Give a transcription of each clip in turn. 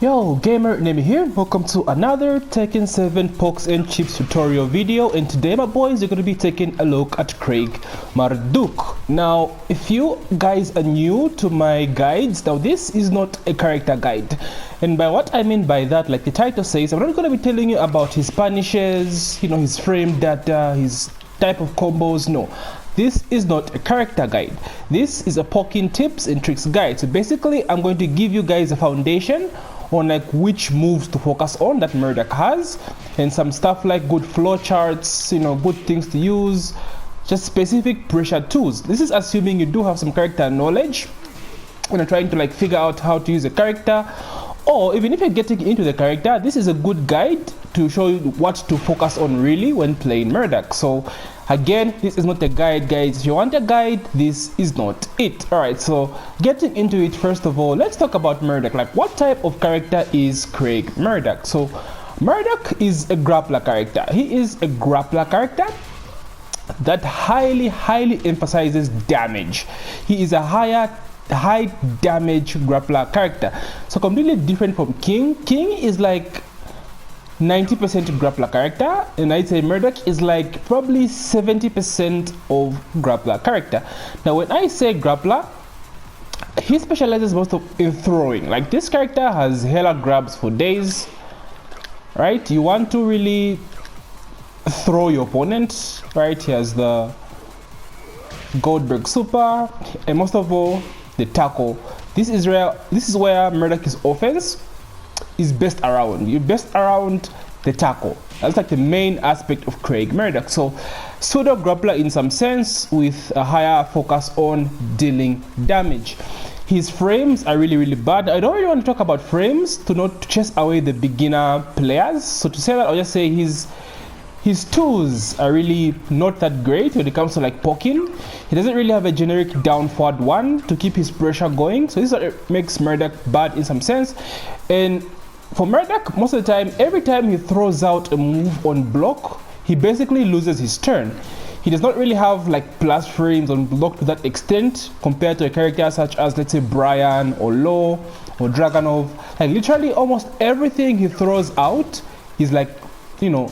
Yo, gamer, Nemi here. Welcome to another Tekken 7 pokes and chips tutorial video, and today my boys are going to be taking a look at Craig Marduk. Now, if you guys are new to my guides, now this is not a character guide, and by what I mean by that, like the title says, I'm not going to be telling you about his punishes, you know, his frame data, his type of combos. No, this is not a character guide. This is a poking tips and tricks guide. So basically I'm going to give you guys a foundation on like which moves to focus on that Marduk has, and some stuff like good flow charts, you know, good things to use, just specific pressure tools. This is assuming you do have some character knowledge when you're trying to like figure out how to use a character, or even if you're getting into the character, this is a good guide to show you what to focus on really when playing Marduk. So again, this is not a guide, guys. If you want a guide, this is not it. Alright, so getting into it, first of all, let's talk about Marduk. Like, what type of character is Craig Marduk? So Marduk is a grappler character. He is a grappler character that highly emphasizes damage. He is a high damage grappler character, so completely different from King. King is like 90% grappler character, and I'd say Marduk is like probably 70% of grappler character. Now when I say grappler, he specializes most in throwing. Like, this character has hella grabs for days, right? You want to really throw your opponent, right? He has the Goldberg super, and most of all the tackle. This is where Marduk's offense is best around. You're best around the tackle. That's like the main aspect of Craig Marduk. So pseudo grappler in some sense, with a higher focus on dealing damage. His frames are really bad. I don't really want to talk about frames to not chase away the beginner players. So to say that, I'll just say his tools are really not that great when it comes to like poking. He doesn't really have a generic down forward one to keep his pressure going. So this is what makes Marduk bad in some sense. And for Marduk, most of the time, every time he throws out a move on block, he basically loses his turn. He does not really have like plus frames on block to that extent compared to a character such as, let's say, Brian or Law or Dragonov. Like, literally almost everything he throws out is like, you know,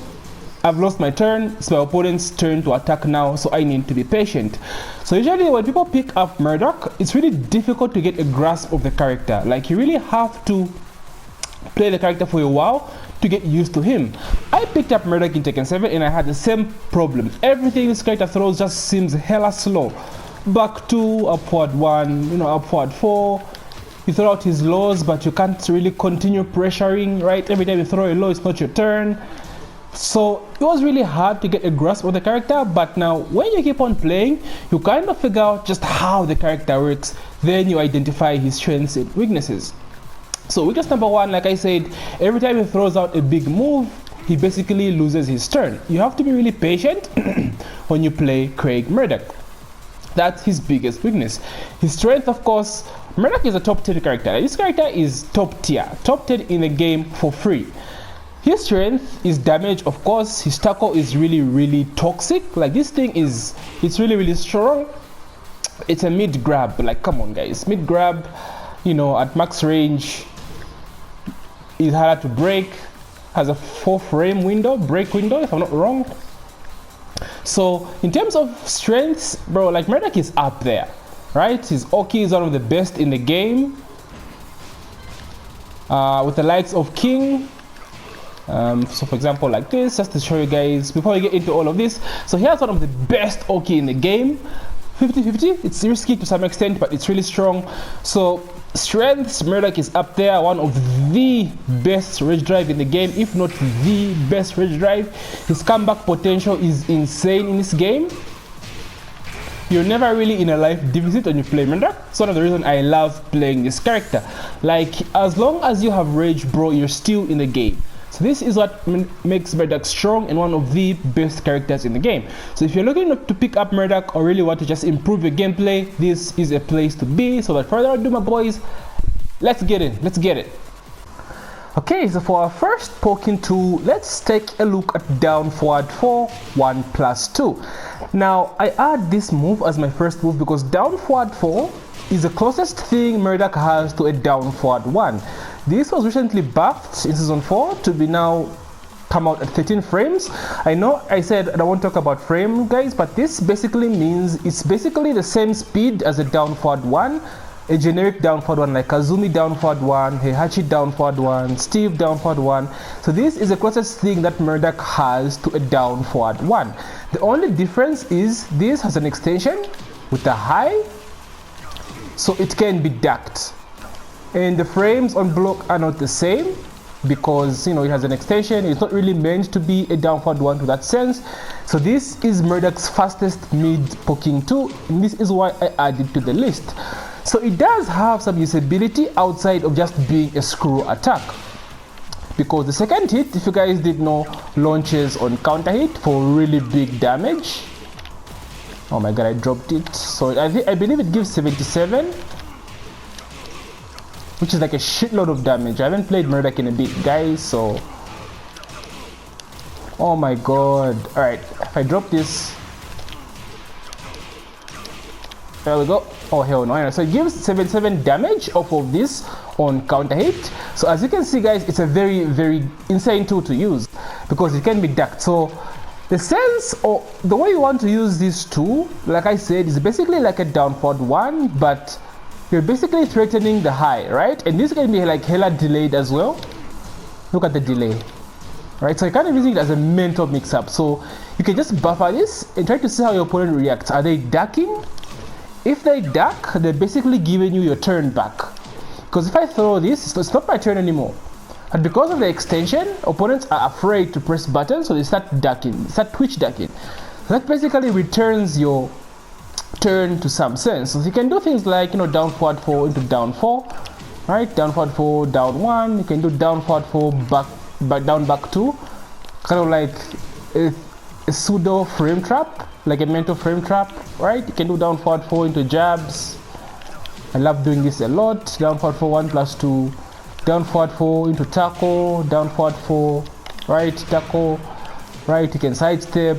I've lost my turn, it's my opponent's turn to attack now, so I need to be patient. So usually when people pick up Marduk, it's really difficult to get a grasp of the character. Like, you really have to play the character for a while to get used to him. I picked up Marduk in Tekken 7 and I had the same problem. Everything this character throws just seems hella slow. Back 2, upward 1, you know, upward 4. You throw out his lows, but you can't really continue pressuring, right? Every time you throw a low, it's not your turn. So it was really hard to get a grasp of the character, but now when you keep on playing, you kind of figure out just how the character works. Then you identify his strengths and weaknesses. So weakness number 1, like I said, every time he throws out a big move, he basically loses his turn. You have to be really patient when you play Craig Marduk. That's his biggest weakness. His strength, of course, Marduk is a top 10 character. This character is top tier, top 10 in the game for free. His strength is damage, of course. His tackle is really toxic. Like, this thing is, it's really strong. It's a mid grab. Like, come on guys, mid grab, you know, at max range is harder to break. Has a 4 frame window, break window, if I'm not wrong. So in terms of strengths, bro, like, Marduk is up there, right? His Oki is one of the best in the game, with the likes of King. So for example, like this, just to show you guys before we get into all of this. So he has one of the best Oki in the game. 50-50, it's risky to some extent, but it's really strong. So strengths, Marduk is up there, one of the best rage drive in the game, if not the best rage drive. His comeback potential is insane in this game. You're never really in a life deficit when you play Marduk. It's one of the reasons I love playing this character. Like, as long as you have rage, bro, you're still in the game. So this is what makes Marduk strong and one of the best characters in the game. So if you're looking to pick up Marduk or really want to just improve your gameplay, this is a place to be. So without further ado, my boys, let's get it. Okay, so for our first poking tool, let's take a look at down forward 4, 1+2. Now I add this move as my first move because down forward 4 is the closest thing Marduk has to a down forward 1. This was recently buffed in season 4 to be now come out at 13 frames. I know I said I won't talk about frame, guys, but this basically means it's basically the same speed as a down forward one, a generic down forward one like Kazumi down forward one, Heihachi down forward one, Steve down forward one. So this is the closest thing that Marduk has to a down forward one. The only difference is this has an extension with a high, so it can be ducked. And the frames on block are not the same because, you know, it has an extension. It's not really meant to be a down forward one to that sense. So this is Marduk's fastest mid poking tool, and this is why I added to the list. So it does have some usability outside of just being a screw attack, because the second hit, if you guys did know, launches on counter hit for really big damage. Oh my god, I dropped it. So I believe it gives 77, which is like a shitload of damage. I haven't played Marduk in a bit, guys, so oh my god. Alright, if I drop this, there we go. Oh hell no. So it gives 77 damage off of this on counter hit. So as you can see, guys, it's a very insane tool to use because it can be ducked. So the sense or the way you want to use this tool, like I said, is basically like a down forward one, but you're basically threatening the high, right? And this can be like hella delayed as well. Look at the delay, right? So you're kind of using it as a mental mix-up. So you can just buffer this and try to see how your opponent reacts. Are they ducking? If they duck, they're basically giving you your turn back. Because if I throw this, it's not my turn anymore. And because of the extension, opponents are afraid to press buttons, so they start ducking, start twitch ducking. So that basically returns your turn to some sense. So you can do things like, you know, down forward 4 into down 4, right? Down forward 4, down 1. You can do down forward 4, back down back 2. Kind of like a pseudo frame trap, like a mental frame trap, right? You can do down forward 4 into jabs. I love doing this a lot. Down forward 4, 1 plus 2. Down forward 4 into tackle. Down forward 4, right? Tackle, right? You can sidestep.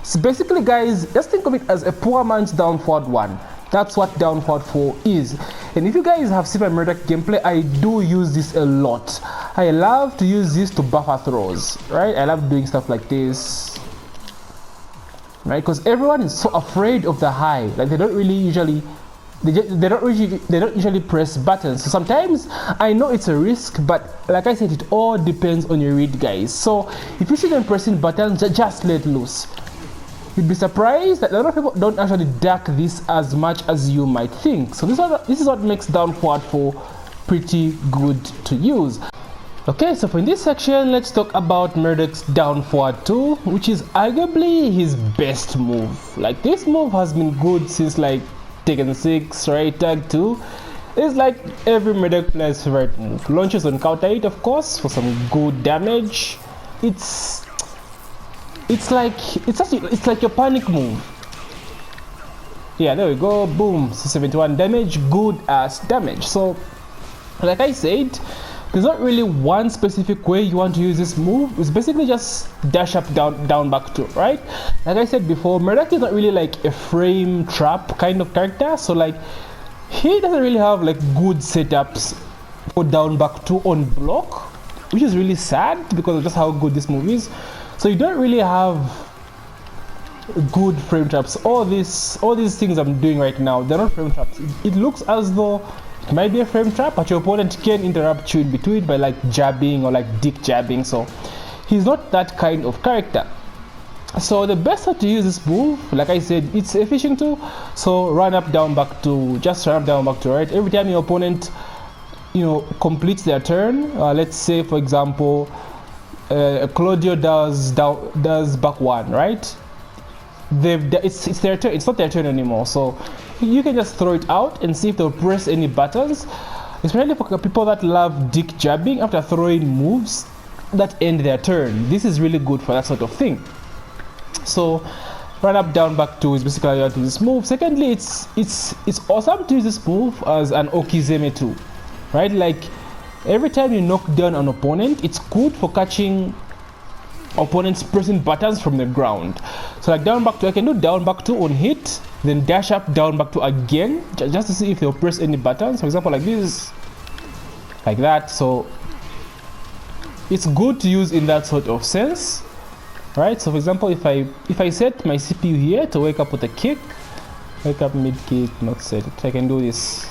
So basically, guys, just think of it as a poor man's down forward 1. That's what down forward 4 is. And if you guys have seen my Marduk gameplay, I do use this a lot. I love to use this to buffer throws, right? I love doing stuff like this, right? Because everyone is so afraid of the high, like they don't usually press buttons. So sometimes I know it's a risk, but like I said, it all depends on your read, guys. So if you see them pressing buttons, just let loose. You'd be surprised that a lot of people don't actually duck this as much as you might think. So this is what makes down forward 4 pretty good to use. Okay, so for in this section, let's talk about Marduk's down forward 2, which is arguably his best move. Like, this move has been good since like Tekken 6, right? Tag 2. It's like every Marduk player's favorite move. Launches on counter hit, of course, for some good damage. It's like your panic move. Yeah, there we go. Boom. So 71 damage, good ass damage. So like I said, there's not really one specific way you want to use this move. It's basically just dash up, down back 2, right? Like I said before, Marduk is not really like a frame trap kind of character. So like, he doesn't really have like good setups for down back 2 on block, which is really sad because of just how good this move is. So you don't really have good frame traps. All these things I'm doing right now, they're not frame traps. It looks as though it might be a frame trap, but your opponent can interrupt you in between by like jabbing or like dick jabbing. So he's not that kind of character. So the best way to use this move, like I said, it's a fishing tool. So run up, down, back 2, just run up, down, back 2, right? Every time your opponent, you know, completes their turn, let's say for example, Claudio does back 1, right? It's their turn. It's not their turn anymore. So you can just throw it out and see if they'll press any buttons. Especially for people that love dick jabbing after throwing moves that end their turn. This is really good for that sort of thing. So run up, down, back 2 is basically how you want to use this move. Secondly, it's awesome to use this move as an okizeme tool, right? Like, every time you knock down an opponent, it's good for catching opponents pressing buttons from the ground. So like down back 2, I can do down back 2 on hit, then dash up, down back 2 again, just to see if they'll press any buttons. For example, like this. like that. So it's good to use in that sort of sense, right? So for example, if I set my CPU here to wake up with a kick, wake up mid kick, not set it, I can do this.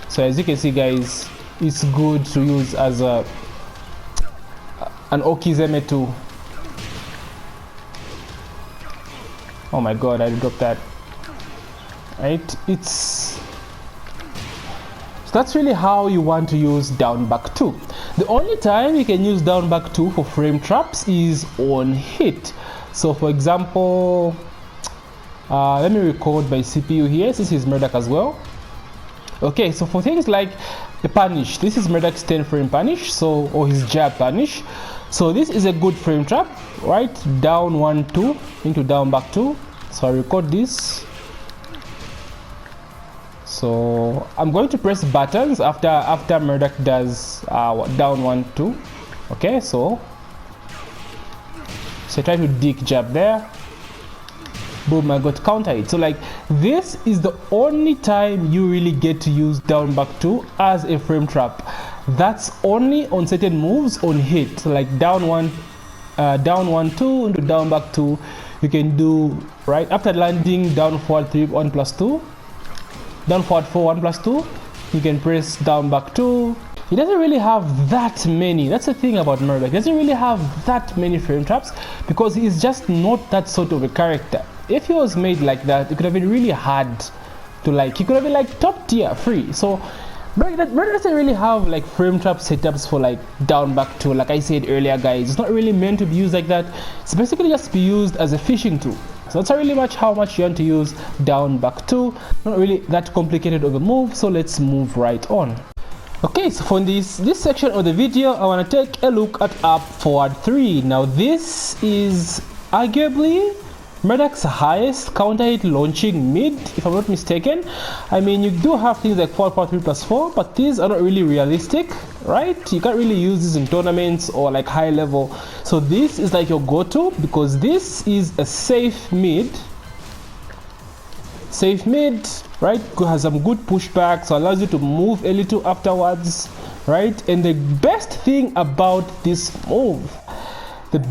So as you can see, guys, it's good to use as an okizeme too. Oh my god, I dropped that. Right, so that's really how you want to use down back 2. The only time you can use down back 2 for frame traps is on hit. So for example, let me record my CPU here. This is Marduk as well. Okay, so for things like the punish, this is Marduk's 10 frame punish, so, or his jab punish. So this is a good frame trap, right? Down 1 2 into down back 2. So I record this. So I'm going to press buttons after Marduk does down 1 2. Okay, so try to dig jab there. Boom, I got counter hit. So like this is the only time you really get to use down back 2 as a frame trap. That's only on certain moves on hit. So like down 1 2 into down back 2, you can do right after landing down forward 3 1 plus 2, down forward 4 1 plus 2, you can press down back 2. He doesn't really have that many. That's the thing about Marduk. He doesn't really have that many frame traps because he's just not that sort of a character. If he was made like that, it could have been really hard to like, he could have been like top tier free. So Marduk doesn't really have like frame trap setups for like down back 2. Like I said earlier, guys, it's not really meant to be used like that. It's basically just to be used as a fishing tool. So that's not really much how much you want to use down back 2. Not really that complicated of a move. So let's move right on. Okay, so for this section of the video, I want to take a look at up forward 3. Now this is arguably Marduk's highest counter hit launching mid, if I'm not mistaken. I mean, you do have things like forward 3 plus 4, but these are not really realistic, right? You can't really use this in tournaments or like high level. So this is like your go-to because this is a safe mid, right? Has some good pushback, so allows you to move a little afterwards, right? And the best thing about this move, look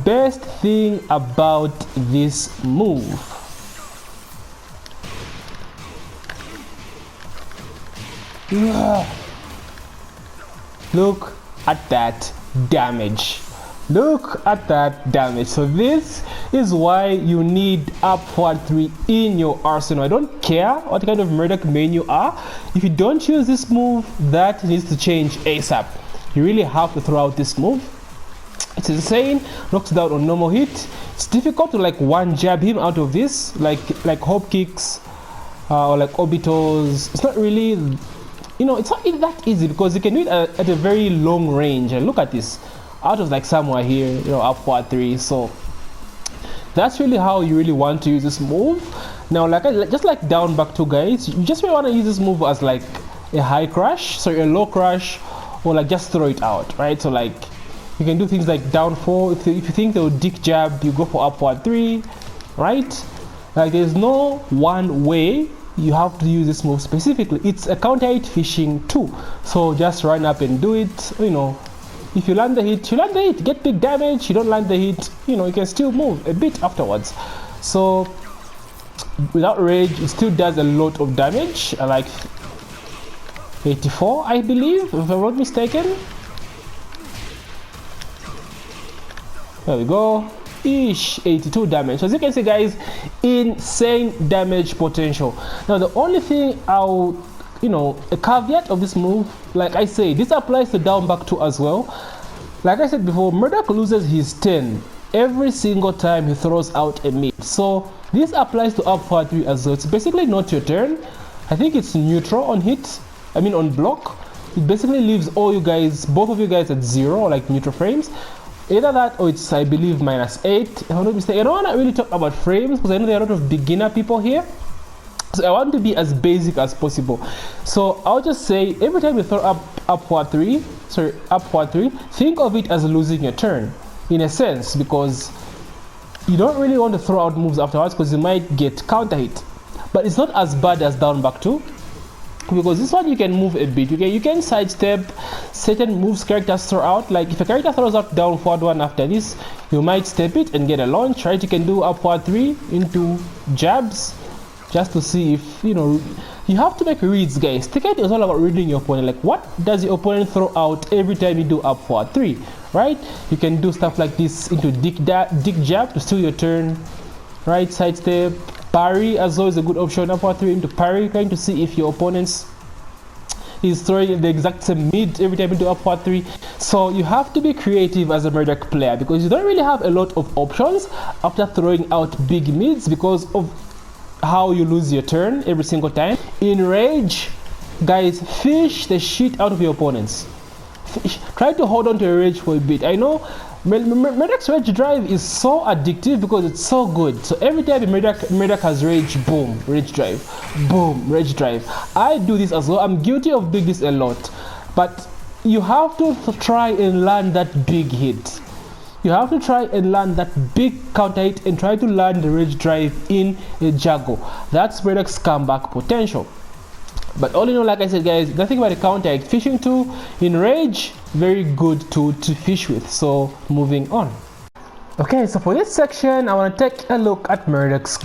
at that damage. So this is why you need up forward 3 in your arsenal. I don't care what kind of Marduk main you are. If you don't use this move, that needs to change ASAP. You really have to throw out this move. It's insane, knocks down on normal hit. It's difficult to like one jab him out of this, like hop kicks or like orbitals. It's not really, you know, it's not that easy because you can do it at a very long range. And look at this, out of like somewhere here, you know, up forward 3. So that's really how you really want to use this move. Now, just like down back 2, guys, you just really want to use this move as like a high crash, so a low crash, or like just throw it out, right? So like you can do things like down 4. If you think they will dick jab, you go for up forward 3, right? Like there's no one way you have to use this move specifically. It's a counter hit fishing too. So just run up and do it. You know, if you land the hit, you land the hit, get big damage. You don't land the hit, you know, you can still move a bit afterwards. So without rage, it still does a lot of damage. Like 84, I believe, if I'm not mistaken. There we go. 82 damage. So as you can see, guys, insane damage potential. Now the only thing I'll, you know, a caveat of this move, like I say, this applies to down back 2 as well. Like I said before, Marduk loses his 10 every single time he throws out a mid. So this applies to up forward 3 as well. It's basically not your turn. I think it's neutral on hit, I mean on block. It basically leaves all you guys, both of you guys at 0, like neutral frames. Either that or it's, I believe, -8. If I'm not mistaken. I don't want to really talk about frames because I know there are a lot of beginner people here. So I want to be as basic as possible. So I'll just say every time you throw up forward 3, think of it as losing your turn in a sense, because you don't really want to throw out moves afterwards because you might get counter hit. But it's not as bad as down back 2. because this one you can move a bit. You can sidestep certain moves characters throw out. Like if a character throws out down forward 1 after this, you might step it and get a launch, right? You can do upward 3 into jabs, just to see if, you know, you have to make reads, guys. Tekken is all about reading your opponent. Like what does the opponent throw out every time you do upward 3, right? You can do stuff like this into dick jab to steal your turn, right? Sidestep, parry as well is a good option. Upward 3 into parry, trying to see if your opponent's is throwing the exact same mid every time you do upward 3. So you have to be creative as a Marduk player, because you don't really have a lot of options after throwing out big mids because of how you lose your turn every single time. In rage, guys, fish the shit out of your opponents. Try to hold on to a rage for a bit. I know Marduk's rage drive is so addictive because it's so good. So every time Marduk has rage, boom, rage drive, boom, rage drive. I do this as well. I'm guilty of doing this a lot, but you have to try and land that big hit. You have to try and land that big counter hit and try to land the rage drive in a juggle. That's Marduk's comeback potential. But all in all, like I said, guys, nothing about the counter hit. Fishing 2 in rage, very good tool to fish with. So moving on. Okay, so for this section, I want to take a look at Marduk's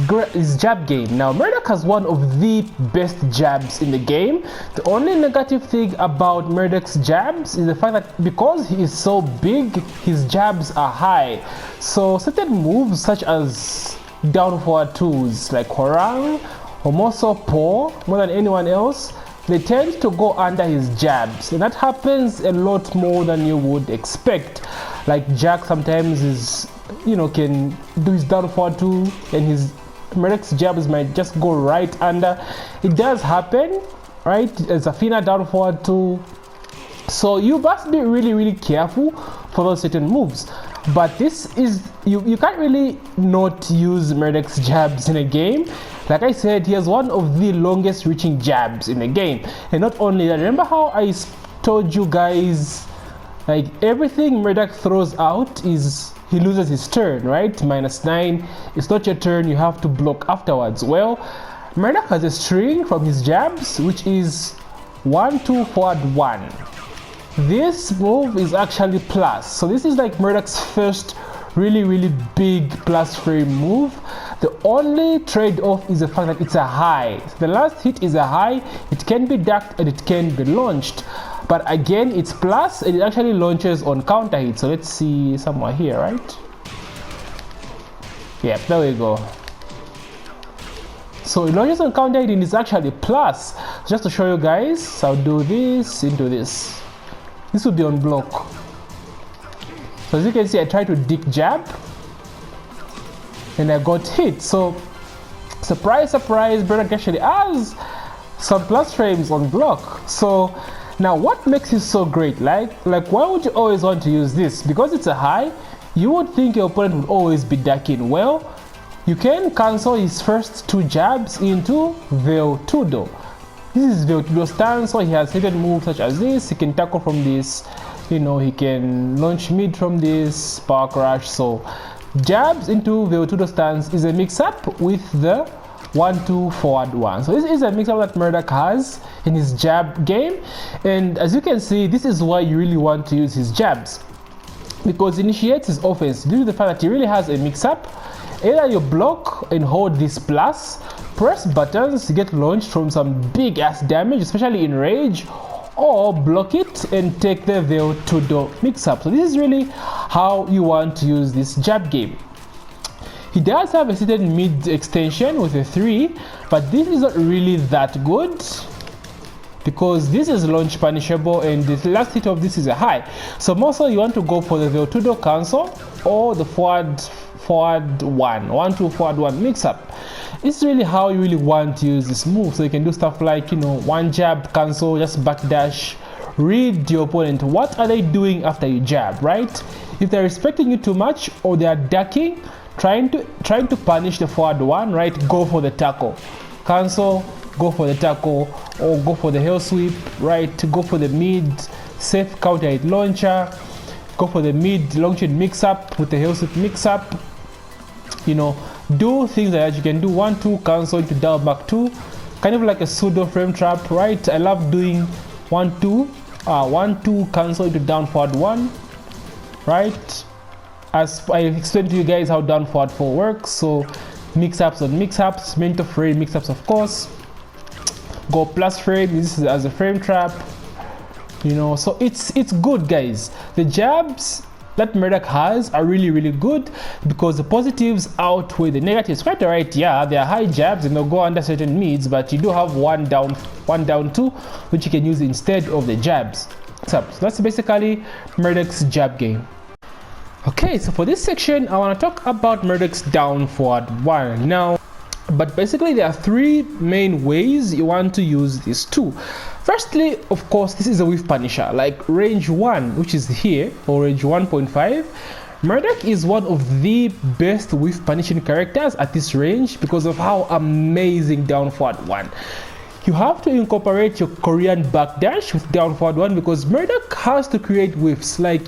jab game. Now, Marduk has one of the best jabs in the game. The only negative thing about Marduk's jabs is the fact that because he is so big, his jabs are high. So certain moves such as down forward 2s like Horang or more so Paw, more than anyone else, they tend to go under his jabs, and that happens a lot more than you would expect. Like Jack sometimes is, you know, can do his down forward 2 and his Marduk's jabs might just go right under. It does happen, right? As Athena down forward 2. So you must be really careful for those certain moves. But this is, you can't really not use Marduk's jabs in a game. Like I said, he has one of the longest reaching jabs in the game. And not only that, remember how I told you guys, like everything Marduk throws out is, he loses his turn, right? -9, it's not your turn, you have to block afterwards. Well, Marduk has a string from his jabs, which is 1, 2, forward 1. This move is actually plus, so this is like Marduk's first really big plus frame move. The only trade-off is the fact that it's a high. So the last hit is a high, it can be ducked and it can be launched, but again it's plus and it actually launches on counter hit. So let's see somewhere here, right? Yeah, there we go. So it launches on counter hit and it's actually plus. Just to show you guys, so I'll do this into this. This will be on block. So as you can see, I tried to dick jab and I got hit. So surprise, Marduk actually has some plus frames on block. So now what makes it so great? Like why would you always want to use this? Because it's a high, you would think your opponent would always be ducking. Well, you can cancel his first 2 jabs into Vale Tudo. This is Vale Tudo stance, so he has hidden moves such as this. He can tackle from this, you know, he can launch mid from this, power crash. So jabs into Vale Tudo stance is a mix-up with the 1, 2 forward 1. So this is a mix-up that Marduk has in his jab game, and as you can see, this is why you really want to use his jabs, because it initiates his offense due to the fact that he really has a mix-up. Either you block and hold this plus, press buttons to get launched from some big ass damage, especially in rage, or block it and take the Vale Tudo mix-up. So this is really how you want to use this jab game. He does have a certain mid extension with a 3, but this is not really that good because this is launch punishable and the last hit of this is a high. So mostly you want to go for the Vale Tudo cancel or the forward 1, 2 forward 1 mix-up. It's really how you really want to use this move. So you can do stuff like, you know, 1 jab cancel, just backdash, read your opponent. What are they doing after you jab, right? If they're respecting you too much or they are ducking, trying to punish the forward 1, right? Go for the tackle, cancel, go for the tackle, or go for the hell sweep, right? Go for the mid safe counter hit launcher, go for the mid long chain mix up with the hell sweep mix up. You know, do things like that. You can do 1, 2 cancel into down back 2, kind of like a pseudo frame trap, right? I love doing 1-2 cancel into down forward 1, right? As I explained to you guys how down forward 4 works. So mix-ups on mix-ups, mint of frame mix-ups, of course. Go plus frame, this is as a frame trap, you know. So it's good, guys. The jabs that Marduk has are really good because the positives outweigh the negatives. Quite alright, yeah, they are high jabs and they'll go under certain mids, but you do have one down 2, which you can use instead of the jabs. So that's basically Marduk's jab game. Okay, so for this section, I want to talk about Marduk's down forward 1 now. But basically, there are 3 main ways you want to use these 2. Firstly, of course, this is a whiff punisher, like range 1, which is here, or range 1.5. Marduk is one of the best whiff punishing characters at this range because of how amazing down forward 1. You have to incorporate your Korean backdash with down forward 1 because Marduk has to create whiffs, like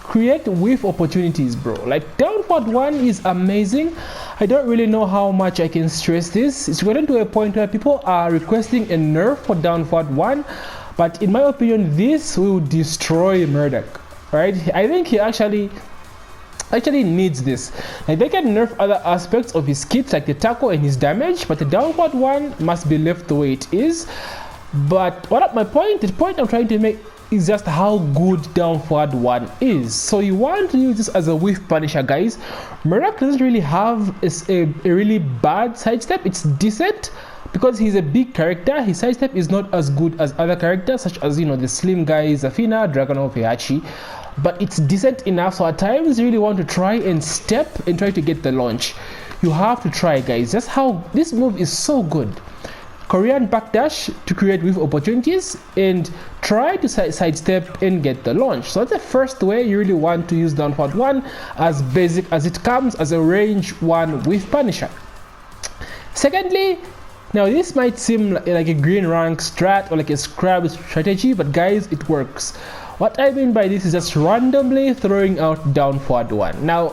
create whiff opportunities, bro. Like down forward 1 is amazing. I don't really know how much I can stress this. It's gotten to a point where people are requesting a nerf for down forward 1, but in my opinion, this will destroy Marduk, right? I think he actually needs this. Like they can nerf other aspects of his kits like the tackle and his damage, but the down forward 1 must be left the way it is. But the point I'm trying to make is just how good down forward 1 is. So you want to use this as a whiff punisher, guys. Marduk doesn't really have a really bad sidestep. It's decent because he's a big character. His sidestep is not as good as other characters such as, you know, the slim guy Zafina, Dragonov, Heihachi, but it's decent enough. So at times you really want to try and step and try to get the launch. You have to try, guys. That's how this move is so good. Korean backdash to create whiff opportunities and try to sidestep and get the launch. So that's the first way you really want to use down forward 1, as basic as it comes, as a range 1 whiff punisher. Secondly, now this might seem like a green rank strat or like a scrub strategy, but guys, it works. What I mean by this is just randomly throwing out down forward 1. Now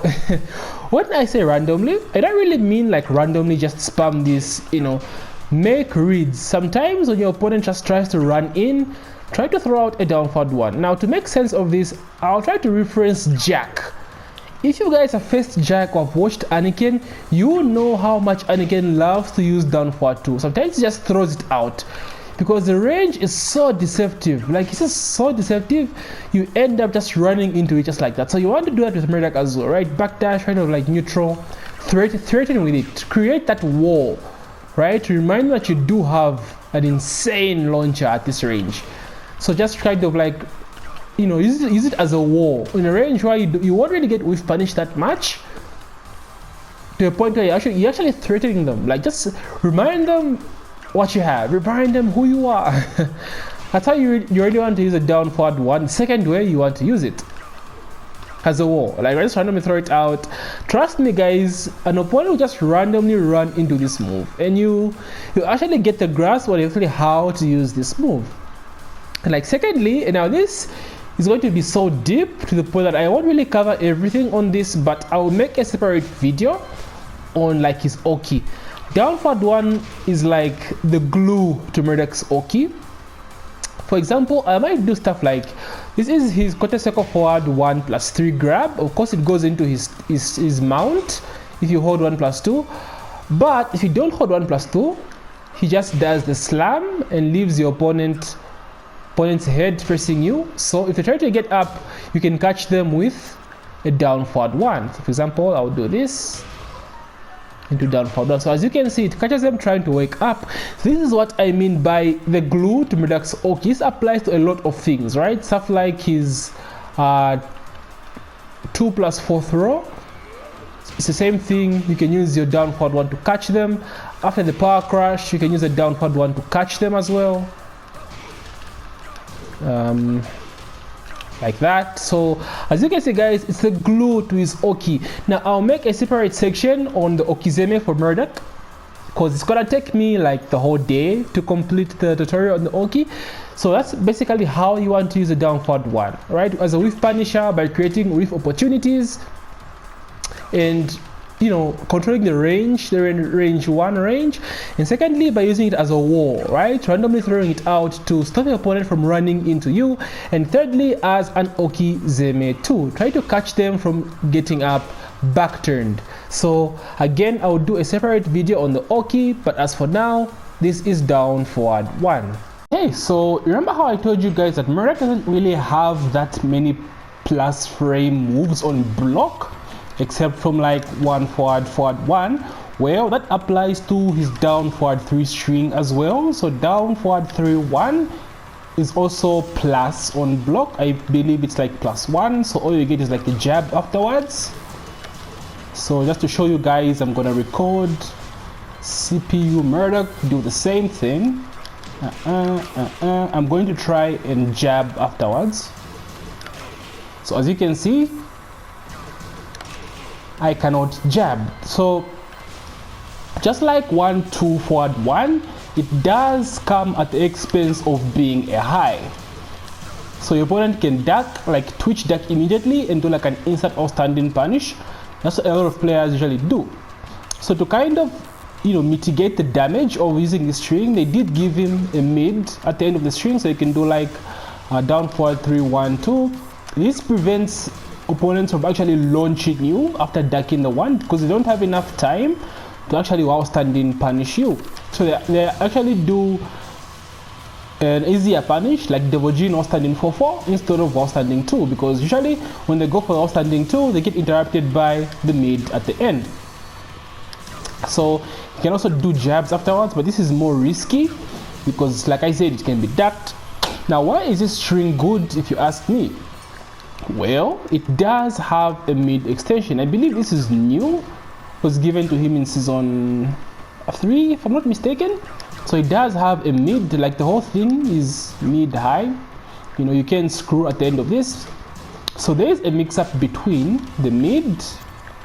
when I say randomly, I don't really mean like randomly just spam this, you know, make reads. Sometimes when your opponent just tries to run in, try to throw out a down forward 1. Now to make sense of this, I'll try to reference Jack. If you guys have faced Jack or have watched Anakin, you know how much Anakin loves to use down forward 2. Sometimes he just throws it out because the range is so deceptive. Like it's just so deceptive, you end up just running into it just like that. So you want to do that with Marduk as well, right? Backdash, kind of like neutral, threaten with it, create that wall, right? To remind you that you do have an insane launcher at this range. So just kind of like, you know, use it as a wall in a range where you won't really get whiff punished that much, to a point where you're actually threatening them. Like just remind them what you have, remind them who you are. That's how you really want to use a down forward 1. Second way you want to use it as a wall, like I just randomly throw it out. Trust me, guys, an opponent will just randomly run into this move, and you actually get the grasp on actually how to use this move. And like secondly, and now this is going to be so deep to the point that I won't really cover everything on this, but I will make a separate video on like his Oki. Down forward 1 is like the glue to Marduk's Oki. For example, I might do stuff like this is his quarter circle forward 1+3 grab. Of course, it goes into his mount if you hold 1+2. But if you don't hold 1+2, he just does the slam and leaves your opponent's head facing you. So if you try to get up, you can catch them with a down forward 1. So for example, I'll do this into down forward 1. So as you can see, it catches them trying to wake up. So this is what I mean by the glue to Marduk's Oki. This applies to a lot of things, right? Stuff like his 2+4 throw. It's the same thing. You can use your down forward 1 to catch them. After the power crash, you can use a down forward 1 to catch them as well. Like that. So as you can see, guys, it's the glue to his Oki. Now I'll make a separate section on the Okizeme for Marduk because it's gonna take me like the whole day to complete the tutorial on the Oki. So that's basically how you want to use the down forward 1, right? As a whiff punisher by creating whiff opportunities and controlling the range, range 1 range, and secondly by using it as a wall, right, randomly throwing it out to stop your opponent from running into you, and thirdly as an oki zeme too, try to catch them from getting up back turned. So again, I'll do a separate video on the oki, but as for now, this is down forward 1. Hey, so remember how I told you guys that Marduk doesn't really have that many plus frame moves on block, except from like 1 forward 1? Well, that applies to his down forward 3 string as well. So down forward 3-1 is also plus on block. I believe it's like +1, so all you get is like a jab afterwards. So just to show you guys, I'm gonna record CPU Marduk do the same thing. I'm going to try and jab afterwards. So as you can see, I cannot jab. So just like 1-2 forward 1, it does come at the expense of being a high. So your opponent can duck, like twitch duck immediately and do like an instant or standing punish. That's what a lot of players usually do. So to kind of mitigate the damage of using the string, they did give him a mid at the end of the string, so you can do like down forward 3-1-2. This prevents opponents from actually launching you after ducking the 1, because they don't have enough time to actually while standing punish you. So they actually do an easier punish like double G or standing 4-4 instead of while standing 2, because usually when they go for while standing 2, they get interrupted by the mid at the end. So you can also do jabs afterwards, but this is more risky because, like I said, it can be ducked. Now, why is this string good if you ask me? Well, it does have a mid extension. I believe this is new. It was given to him in season 3, if I'm not mistaken. So it does have a mid, like the whole thing is mid-high. You can screw at the end of this. So there is a mix-up between the mid,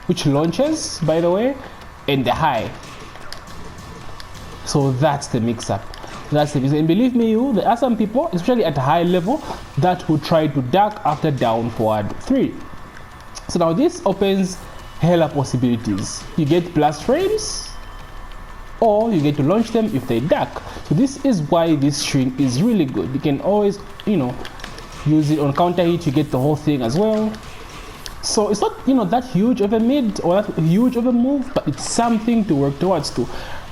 which launches, by the way, and the high. So that's the mix-up. And believe me, there are some people, especially at a high level, that will try to duck after down forward 3. So now this opens hella possibilities. You get plus frames, or you get to launch them if they duck. So this is why this string is really good. You can always use it on counter hit, you get the whole thing as well. So it's not that huge of a mid or that huge of a move, but it's something to work towards too.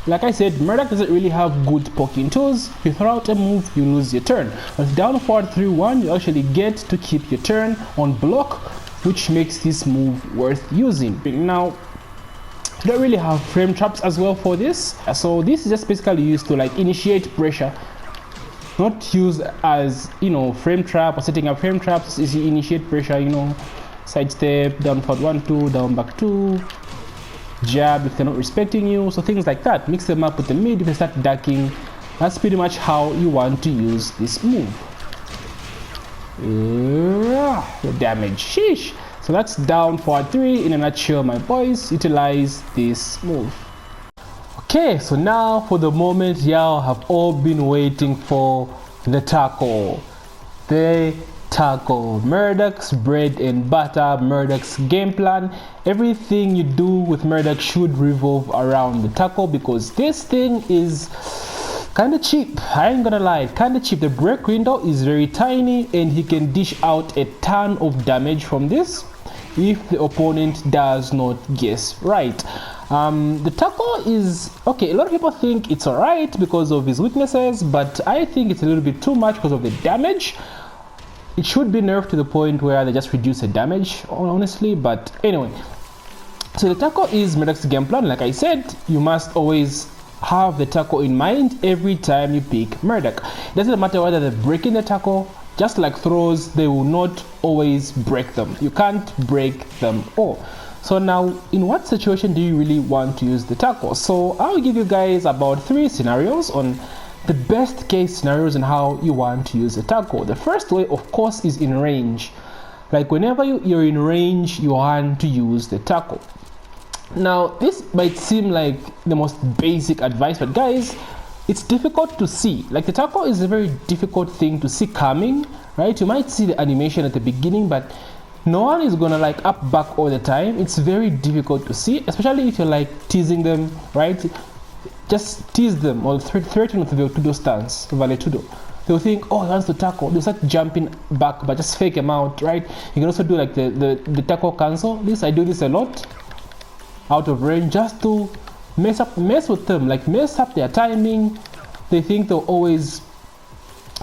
Like I said, Marduk doesn't really have good poking tools. You throw out a move, you lose your turn. But down forward 3-1, you actually get to keep your turn on block, which makes this move worth using. Now, you don't really have frame traps as well for this. So this is just basically used to like initiate pressure. Not used as frame trap or setting up frame traps. Is you initiate pressure, sidestep, down forward 1-2, down back 2, jab if they're not respecting you, so things like that. Mix them up with the mid if they start ducking. That's pretty much how you want to use this move. The damage, sheesh. So that's down forward 3 in a nutshell, my boys. Utilize this move. Okay, so now for the moment y'all have all been waiting for, the tackle. The tackle, Marduk's bread and butter, Marduk's game plan. Everything you do with Marduk should revolve around the tackle, because this thing is kind of cheap. I ain't gonna lie, kind of cheap. The break window is very tiny and he can dish out a ton of damage from this if the opponent does not guess right. The tackle is okay. A lot of people think it's alright because of his weaknesses, but I think it's a little bit too much because of the damage. It should be nerfed to the point where they just reduce the damage, honestly. But anyway, so the tackle is Marduk's game plan. Like I said, you must always have the tackle in mind every time you pick Marduk. It doesn't matter whether they're breaking the tackle. Just like throws, they will not always break them. You can't break them all. So now, in what situation do you really want to use the tackle? So I'll give you guys about 3 scenarios on the best case scenarios and how you want to use the tackle. The first way, of course, is in range. Like whenever you're in range, you want to use the tackle. Now, this might seem like the most basic advice, but guys, it's difficult to see. Like the tackle is a very difficult thing to see coming, right? You might see the animation at the beginning, but no one is gonna like up back all the time. It's very difficult to see, especially if you're like teasing them, right? Just tease them or threaten with the Vale Tudo stance, Vale Tudo. They'll think, oh, he wants to tackle. They'll start jumping back, but just fake him out, right? You can also do like the tackle cancel. I do this a lot, out of range, just to mess with them, like mess up their timing. They think they'll always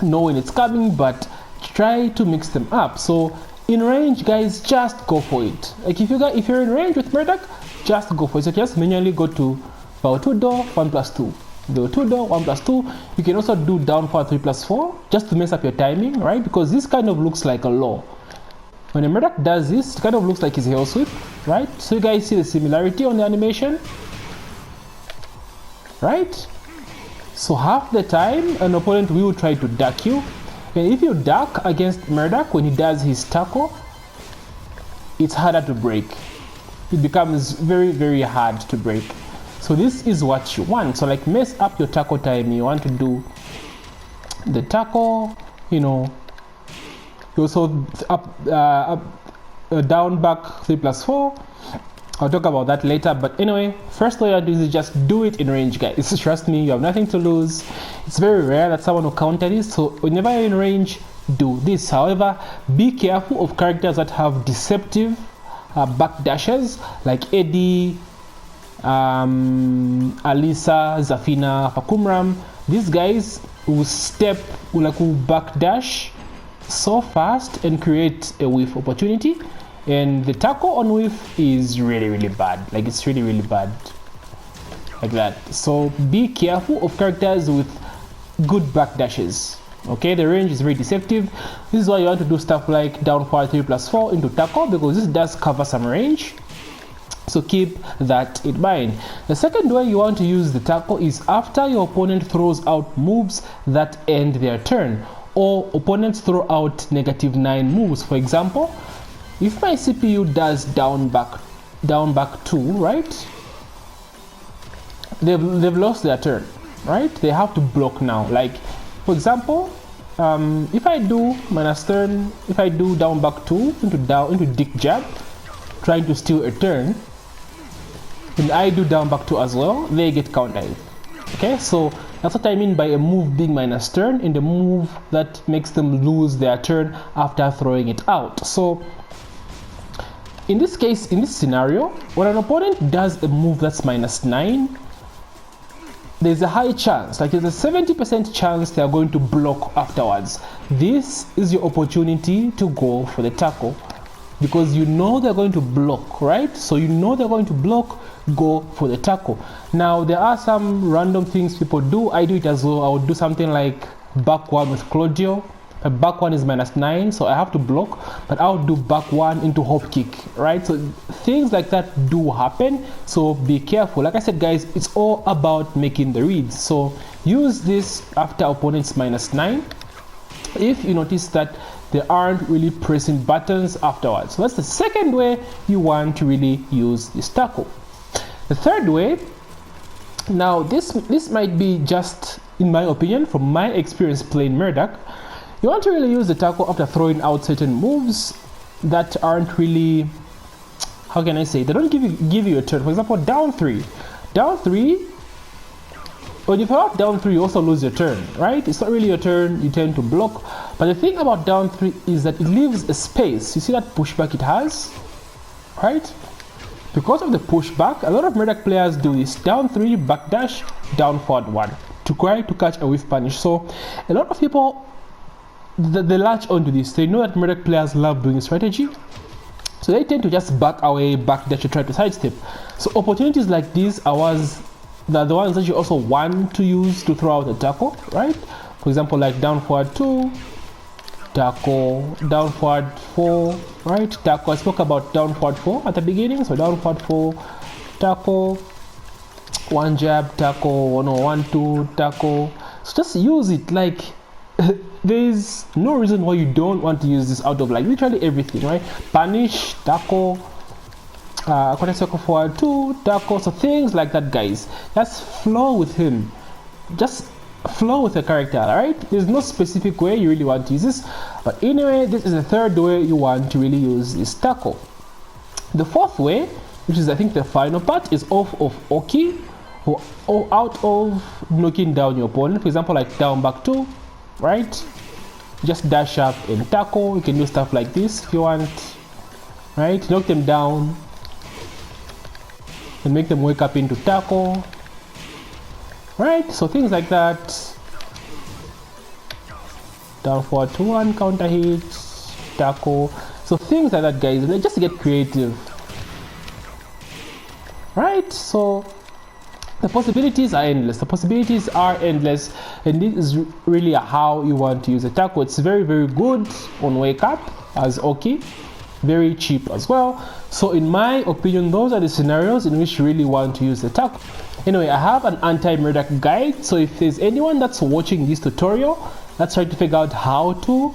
know when it's coming, but try to mix them up. So in range, guys, just go for it. Like if you're in range with Marduk, just go for it. So just manually go to Vale Tudo 1+2. Vale Tudo 1+2. You can also do down forward 3+4 just to mess up your timing, right? Because this kind of looks like a law. When a Marduk does this, it kind of looks like his hell sweep, right? So you guys see the similarity on the animation, right? So half the time an opponent will try to duck you, and if you duck against Marduk when he does his tackle, it's harder to break. It becomes very, very hard to break. So this is what you want. So like mess up your tackle time. You want to do the tackle, you know, you also down back 3+4. I'll talk about that later, but anyway, first way I do is just do it in range, guys. Trust me, you have nothing to lose. It's very rare that someone will counter this, so whenever you're in range, do this. However, be careful of characters that have deceptive backdashes, like Eddie, Alisa, Zafina, Fakumram. These guys will backdash so fast and create a whiff opportunity. And the tackle on whiff is really, really bad. Like it's really, really bad. Like that. So be careful of characters with good backdashes. Okay, the range is very deceptive. This is why you want to do stuff like down forward 3+4 into tackle, because this does cover some range. So keep that in mind. The second way you want to use the tackle is after your opponent throws out moves that end their turn, or opponents throw out -9 moves. For example, if my CPU does down back 2, right? They've lost their turn, right? They have to block now. Like for example, if I do minus turn, if I do down back 2 into dick jab, trying to steal a turn, and I do down back 2 as well, they get countered. Okay, so that's what I mean by a move being minus turn, and the move that makes them lose their turn after throwing it out. So in this case, in this scenario, when an opponent does a move that's -9, there's a high chance, like there's a 70% chance they are going to block afterwards. This is your opportunity to go for the tackle, because you know they're going to block, right? So you know they're going to block, go for the tackle. Now there are some random things people do. I do it as well. I would do something like back 1 with Claudio. Back 1 is -9, so I have to block, but I'll do back 1 into hop kick, right? So things like that do happen, so be careful. Like I said, guys, it's all about making the reads. So use this after opponents -9 if you notice that they aren't really pressing buttons afterwards. So that's the second way you want to really use this tackle. The third way, now this might be just, in my opinion, from my experience playing Marduk, you want to really use the tackle after throwing out certain moves that aren't really, how can I say, they don't give you a turn. For example, down 3. Down 3, when you throw out down 3, you also lose your turn, right? It's not really your turn, you tend to block. But the thing about down 3 is that it leaves a space. You see that pushback it has, right? Because of the pushback, a lot of Marduk players do this. Down 3, backdash, down forward 1 to try to catch a whiff punish. So a lot of people, they latch onto this. They know that Marduk players love doing strategy, so they tend to just back away, backdash to try to sidestep. So opportunities like these are the ones that you also want to use to throw out a tackle, right? For example, like down forward 2, tackle, down forward 4, right? Tackle, I spoke about down forward 4 at the beginning, so down forward 4, tackle, 1 jab, tackle, 1 2, tackle. So just use it. Like there's no reason why you don't want to use this out of like literally everything, right? Punish, tackle, quarter circle forward 2, tackle. So things like that, guys. Just flow with him. Just flow with the character, alright? There's no specific way you really want to use this, but anyway, this is the third way you want to really use this tackle. The fourth way, which is I think the final part, is off of Oki, or out of knocking down your opponent. For example, like down back 2, right? Just dash up and tackle. You can do stuff like this if you want, right? Knock them down and make them wake up into tackle, right? So things like that. Down forward to 1, counter hit, tackle. So things like that, guys. Just get creative, right? So the possibilities are endless. The possibilities are endless, and this is really how you want to use a tackle. It's very, very good on wake up as okay, very cheap as well. So in my opinion, those are the scenarios in which you really want to use the tackle. Anyway, I have an anti-Marduk guide, so if there's anyone that's watching this tutorial that's trying to figure out how to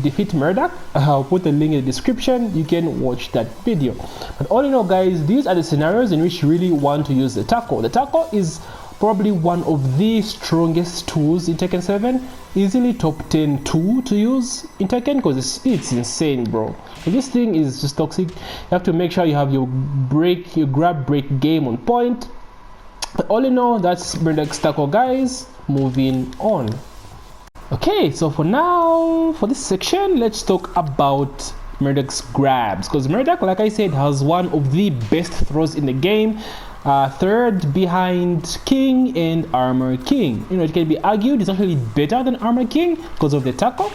defeat Marduk, I'll put the link in the description. You can watch that video. But all in all, guys, these are the scenarios in which you really want to use the tackle. The tackle is probably one of the strongest tools in Tekken 7, easily top 10 tool to use in Tekken, because it's insane, bro. And this thing is just toxic. You have to make sure you have your grab break game on point. But all in all, that's Marduk's tackle, guys. Moving on. Okay, so for now, for this section, let's talk about Marduk's grabs, because Marduk, like I said, has one of the best throws in the game, third behind King and Armor King. You know, it can be argued it's actually better than Armor King because of the tackle,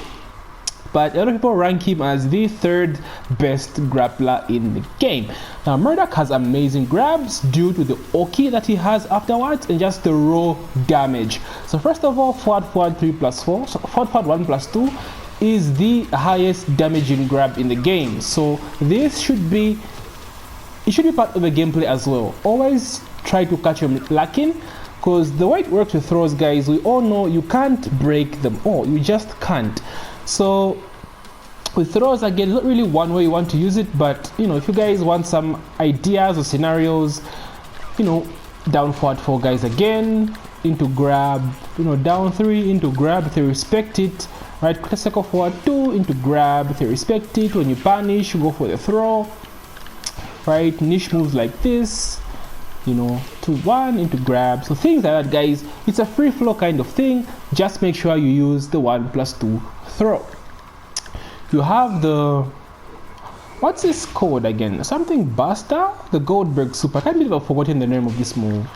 but a lot of people rank him as the third best grappler in the game. Now Marduk has amazing grabs due to the Oki that he has afterwards and just the raw damage. So first of all, forward 3 plus 4, so forward 1 plus 2 is the highest damaging grab in the game. So this should be part of the gameplay as well. Always try to catch him lacking, because the way it works with throws, guys, we all know you can't break them all. You just can't. So with throws, again, not really one way you want to use it, but you know, if you guys want some ideas or scenarios, you know, down forward 4, guys, again into grab, you know, down 3 into grab if they respect it, right? Second forward 2 into grab if they respect it. When you punish, you go for the throw, right? Niche moves like this, you know, 2-1 into grab. So things like that, guys. It's a free flow kind of thing. Just make sure you use the 1 plus 2 throw. You have the, what's this code again? Something Buster? The Goldberg Super. I can't believe I've forgotten the name of this move.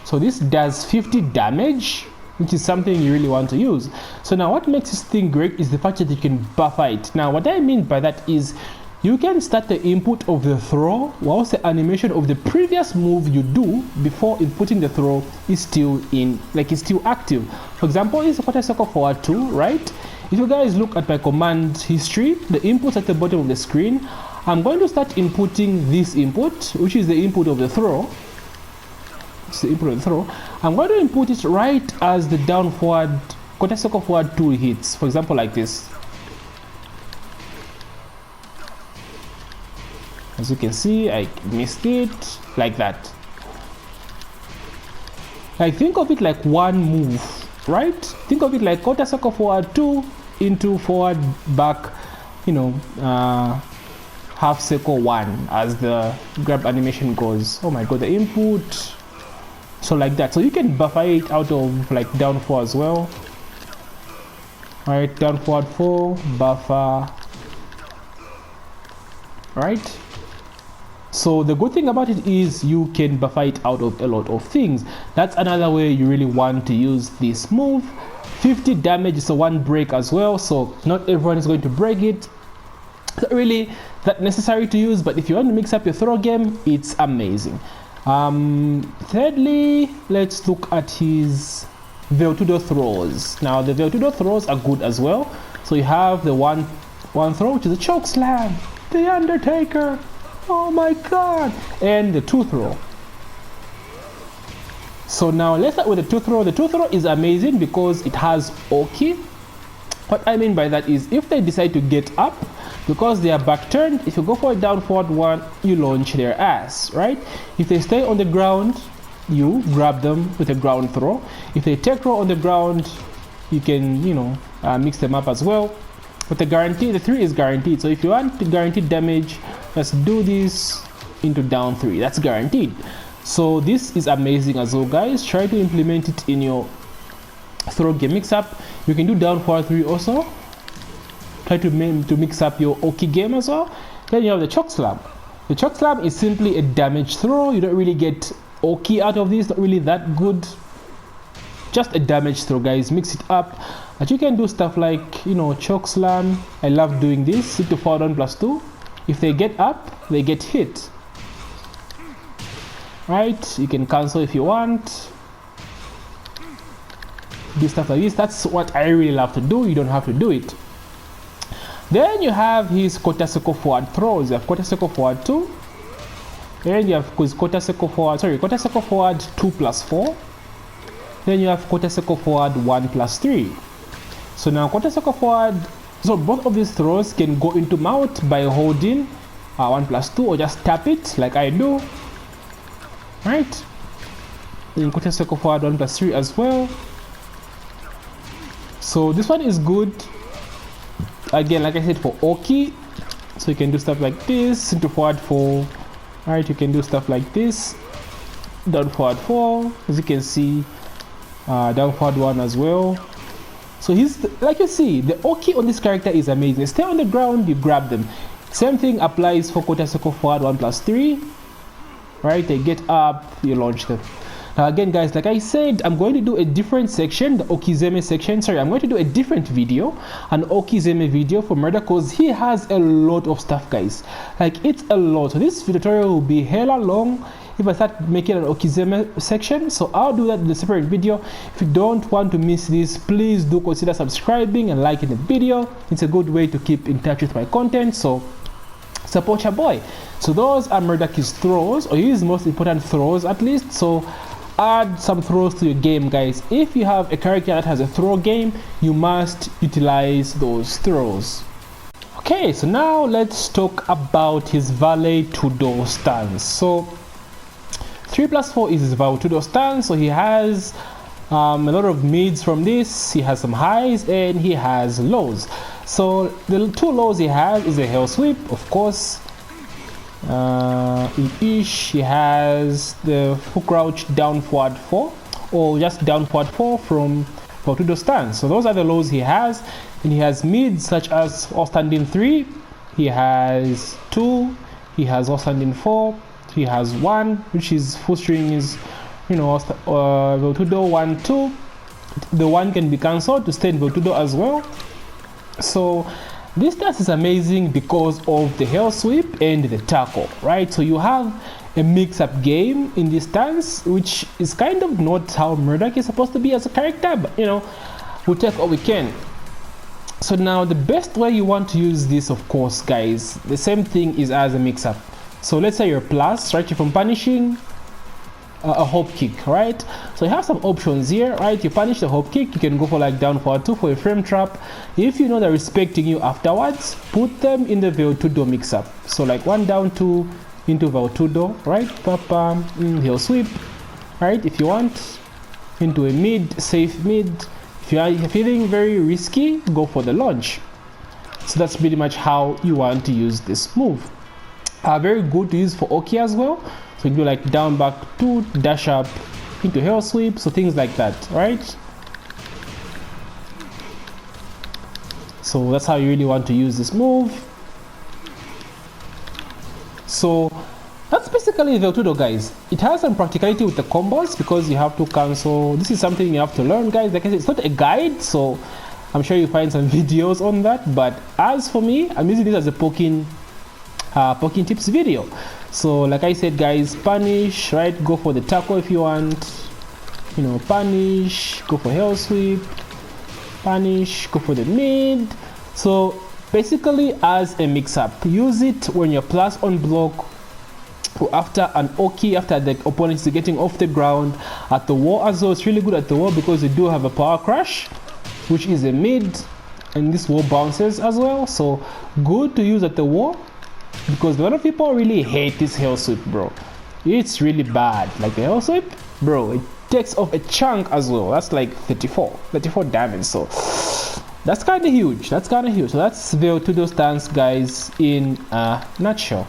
So this does 50 damage, which is something you really want to use. So now what makes this thing great is the fact that you can buffer it. Now what I mean by that is you can start the input of the throw whilst the animation of the previous move you do before inputting the throw is still in, like it's still active. For example, it's a quarter circle forward 2, right? If you guys look at my command history, the inputs at the bottom of the screen, I'm going to start inputting this input, which is the input of the throw. It's the input of the throw. I'm going to input it right as the down forward, quarter circle forward 2 hits. For example, like this. As you can see, I missed it like that. Like, think of it like one move, right? Think of it like quarter circle forward 2 into forward back, you know, half circle 1 as the grab animation goes. Oh my god, the input. So like that. So you can buffer it out of like down 4 as well. Alright, down forward 4, buffer. Right? So the good thing about it is you can buffer it out of a lot of things. That's another way you really want to use this move. 50 damage is a 1 break as well, so not everyone is going to break it. It's not really that necessary to use, but if you want to mix up your throw game, it's amazing. Thirdly, let's look at his Vale Tudo throws. Now the Vale Tudo throws are good as well. So you have the one throw, which is a choke slam, the Undertaker. Oh my god! And the 2 throw. So now let's start with the 2 throw. The 2 throw is amazing because it has Oki. What I mean by that is if they decide to get up, because they are back turned, if you go for a down forward 1, you launch their ass, right? If they stay on the ground, you grab them with a ground throw. If they take throw on the ground, you can, you know, mix them up as well. But the 3 is guaranteed. So if you want the guaranteed damage, let's do this into down 3. That's guaranteed. So this is amazing as well, guys. Try to implement it in your throw game mix up. You can do down forward 3 also. Try to mix up your Oki game as well. Then you have the choke slam. The choke slam is simply a damage throw. You don't really get Oki out of this. Not really that good. Just a damage throw, guys. Mix it up. But you can do stuff like, you know, choke slam. I love doing this. Sit to forward 1 plus 2. If they get up, they get hit. Right? You can cancel if you want. Do stuff like this. That's what I really love to do. You don't have to do it. Then you have his quarter circle forward throws. You have quarter circle forward 2. Then you have his quarter circle forward 2 plus 4. Then you have quarter circle forward 1 plus 3. So now quarter circle forward, so both of these throws can go into mount by holding 1 plus 2 or just tap it like I do. Right? Then quarter circle forward 1 plus 3 as well. So this one is good. Again, like I said, for Oki. So you can do stuff like this, into forward 4. Right, you can do stuff like this. Down forward 4. As you can see. Down forward 1 as well. So he's, like you see, the Oki on this character is amazing. Stay on the ground, you grab them. Same thing applies for quarter circle forward 1 plus 3. Right, they get up, you launch them. Now again, guys, like I said, I'm going to do a different section, the Okizeme section. Sorry, I'm going to do a different video, an Okizeme video for Marduk, because he has a lot of stuff, guys. Like, it's a lot. So this tutorial will be hella long if I start making an Okizeme section. So I'll do that in a separate video. If you don't want to miss this, please do consider subscribing and liking the video. It's a good way to keep in touch with my content. So support your boy. So those are Marduk's throws, or his most important throws at least. So add some throws to your game, guys. If you have a character that has a throw game, you must utilize those throws. Okay, so now let's talk about his Vale Tudo stance. So 3 plus 4 is his Vale Tudo stance. So he has a lot of mids from this. He has some highs and he has lows. So the 2 lows he has is a hell sweep, of course. In Ish he has the full crouch down forward 4, or just down forward 4 from Vale Tudo stance. So those are the lows he has. And he has mids such as all standing 3, he has 2, he has all standing 4, he has 1, which is full string is, you know, Vale Tudo 1 2. The 1 can be cancelled to stay in Vale Tudo as well. So this stance is amazing because of the hell sweep and the tackle, right? So you have a mix-up game in this stance, which is kind of not how Marduk is supposed to be as a character, but you know, we'll take what we can. So now the best way you want to use this, of course, guys, the same thing is as a mix-up. So let's say you're plus, right? You're from punishing a hop kick, right? So you have some options here, right? You punish the hop kick, you can go for like down forward 2 for a frame trap. If you know they're respecting you afterwards, put them in the Vale Tudo mix up. So like 1 down 2 into Vale Tudo, right? Papa, he'll sweep, right? If you want, into a mid, safe mid. If you are feeling very risky, go for the launch. So that's pretty much how you want to use this move. Very good to use for Oki as well. So you do like down back 2, dash up into hell sweep, so things like that, right? So that's how you really want to use this move. So that's basically Vale Tudo, guys. It has some practicality with the combos because you have to cancel. This is something you have to learn, guys. Like I said, it's not a guide, so I'm sure you find some videos on that. But as for me, I'm using this as a poking tips video. So like I said, guys, punish, right? Go for the tackle if you want, you know, punish, go for hell sweep, punish, go for the mid. So basically as a mix-up, use it when you're plus on block, or after an Oki, after the opponent is getting off the ground, at the wall as well. It's really good at the wall because you do have a power crash, which is a mid, and this wall bounces as well. So good to use at the wall, because a lot of people really hate this hell sweep, bro. It's really bad. Like the hell sweep, bro, it takes off a chunk as well. That's like 34 damage, so that's kind of huge. So that's Vale Tudo stance, guys, in a nutshell.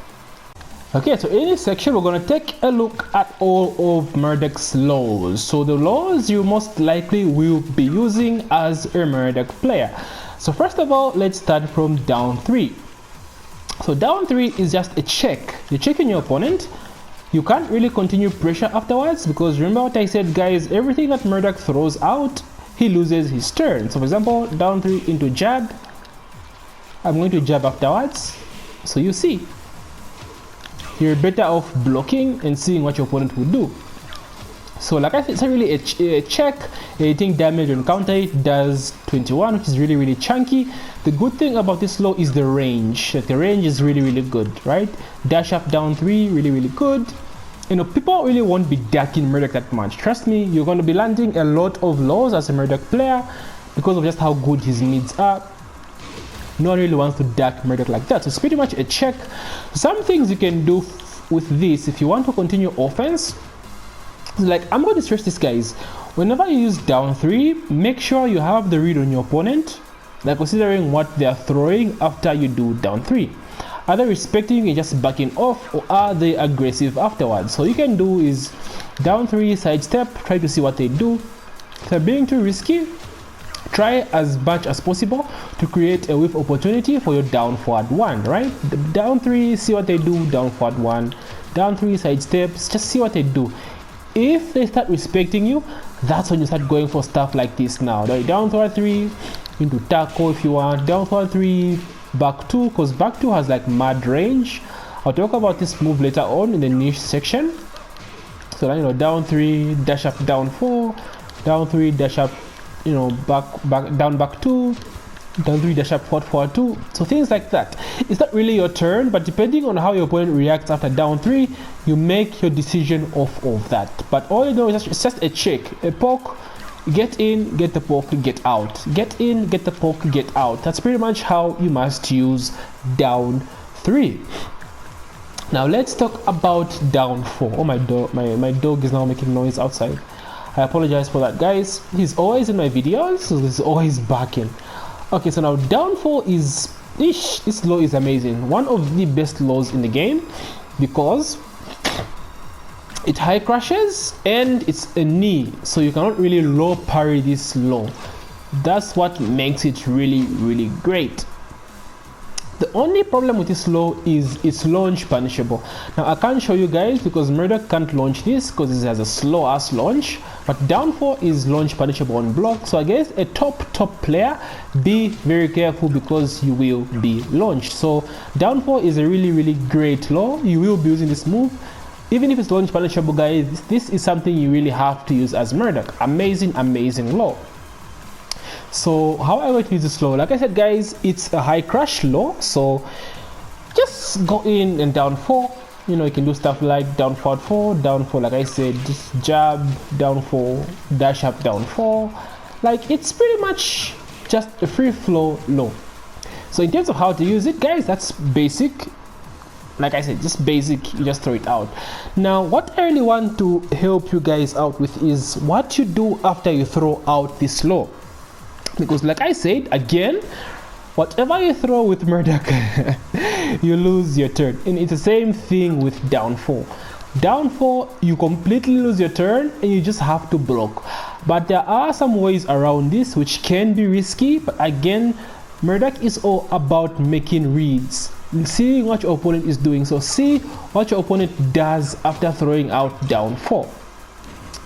Okay, so in this section we're going to take a look at all of Marduk's laws. So the laws you most likely will be using as a Marduk player. So first of all, let's start from down 3. So down 3 is just a check. You're checking your opponent. You can't really continue pressure afterwards, because remember what I said, guys, everything that Marduk throws out, he loses his turn. So for example, down 3 into jab, I'm going to jab afterwards. So you see, you're better off blocking and seeing what your opponent will do. So like I said, it's really a check. Anything damage on counter it does 21, which is really chunky. The good thing about this law is the range. The range is really good, right? Dash up down 3, really good. You know, people really won't be ducking Marduk that much. Trust me, you're going to be landing a lot of laws as a Marduk player because of just how good his mids are. No one really wants to duck Marduk like that, so it's pretty much a check. Some things you can do with this if you want to continue offense, like I'm going to stress this, guys. Whenever you use down 3, make sure you have the read on your opponent, like considering what they are throwing after you do down 3. Are they respecting and just backing off, or are they aggressive afterwards? So you can do is down 3, sidestep, try to see what they do. If they're being too risky, try as much as possible to create a whiff opportunity for your down forward 1, right? Down 3, see what they do, down forward 1, down 3, side steps, just see what they do. If they start respecting you, that's when you start going for stuff like this now. Down forward 3 into tackle if you want, down forward 3, back 2, because back 2 has like mad range. I'll talk about this move later on in the niche section. So now, you know, down 3, dash up down 4, down 3, dash up, you know, back 2, down 3, dash up forward 2. So things like that. It's not really your turn, but depending on how your opponent reacts after down 3, you make your decision off of that. But all you know is it's just a check, a poke, get in, get the poke, get out, get in, get the poke, get out. That's pretty much how you must use down 3. Now let's talk about down 4. Oh, my dog is now making noise outside. I apologize for that, guys. He's always in my videos, so he's always barking. Okay, so now down 4 is this law is amazing. One of the best laws in the game because it high crashes and it's a knee, so you cannot really low parry this law. That's what makes it really great. The only problem with this law is it's launch punishable. Now I can't show you guys because Marduk can't launch this because it has a slow ass launch, but down 4 is launch punishable on block. So I guess a top player, be very careful because you will be launched. So down 4 is a really great law. You will be using this move even if it's launch punishable, guys. This is something you really have to use as Marduk. Amazing law. So how I going to use this law, like I said, guys, it's a high crash law, so just go in and down 4. You know, you can do stuff like down forward 4, down 4, like I said, just jab, down 4, dash up, down 4. Like, it's pretty much just a free flow law. So in terms of how to use it, guys, that's basic. Like I said, just basic, you just throw it out. Now what I really want to help you guys out with is what you do after you throw out this law. Because like I said, again, whatever you throw with Marduk, you lose your turn. And it's the same thing with down 4. Down 4, you completely lose your turn and you just have to block. But there are some ways around this which can be risky, but again, Marduk is all about making reads, seeing what your opponent is doing. So see what your opponent does after throwing out down 4.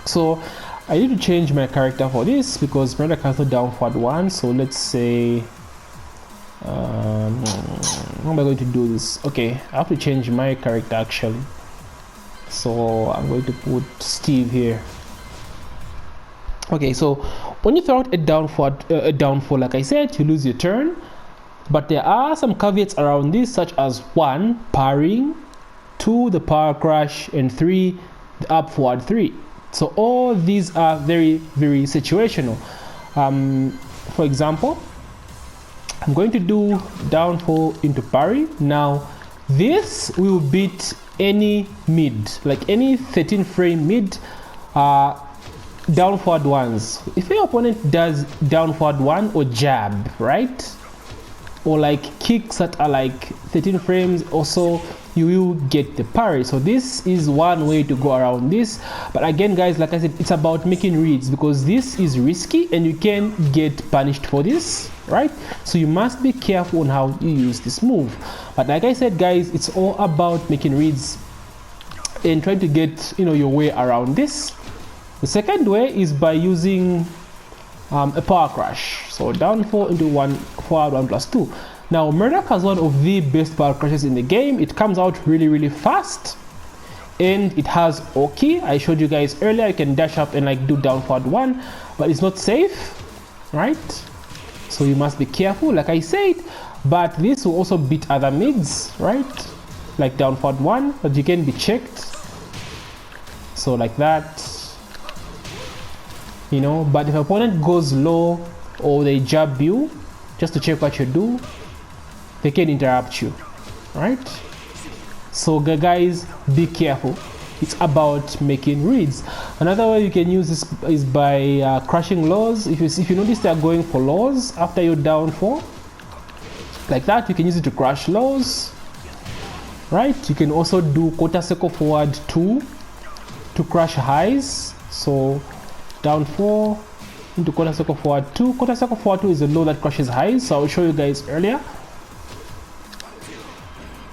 So I need to change my character for this because Marduk has no down forward 1. So let's say how am I going to do this? Okay, I have to change my character actually. So I'm going to put Steve here. Okay, so when you throw out a down 4, like I said, you lose your turn. But there are some caveats around this, such as 1, parrying, 2, the power crash, and 3, the up forward 3. So all these are very situational. For example, I'm going to do down 4 into parry. Now this will beat any mid, like any 13 frame mid down forward ones. If your opponent does down forward one or jab, right, or like kicks that are like 13 frames or so, you will get the parry. So this is one way to go around this. But again guys, like I said, it's about making reads, because this is risky and you can get punished for this, right? So you must be careful on how you use this move. But like I said guys, it's all about making reads and trying to get, you know, your way around this. The second way is by using a power crash. So down 4 into 1 forward 1 plus 2. Now Marduk has one of the best power crashes in the game. It comes out really fast, and it has Oki. I showed you guys earlier, you can dash up and like do down forward 1, but it's not safe, right? So you must be careful, like I said. But this will also beat other mids, right? Like down forward 1, but you can be checked. So like that, you know. But if opponent goes low or they jab you just to check what you do, they can interrupt you, right? So guys, be careful. It's about making reads. Another way you can use this is by crushing lows. If you notice they're going for lows after you're down 4, like that, you can use it to crush lows, right? You can also do quarter circle forward 2 to crush highs. So down 4 into quarter circle forward 2. Quarter circle forward 2 is a low that crushes highs, so I'll show you guys earlier.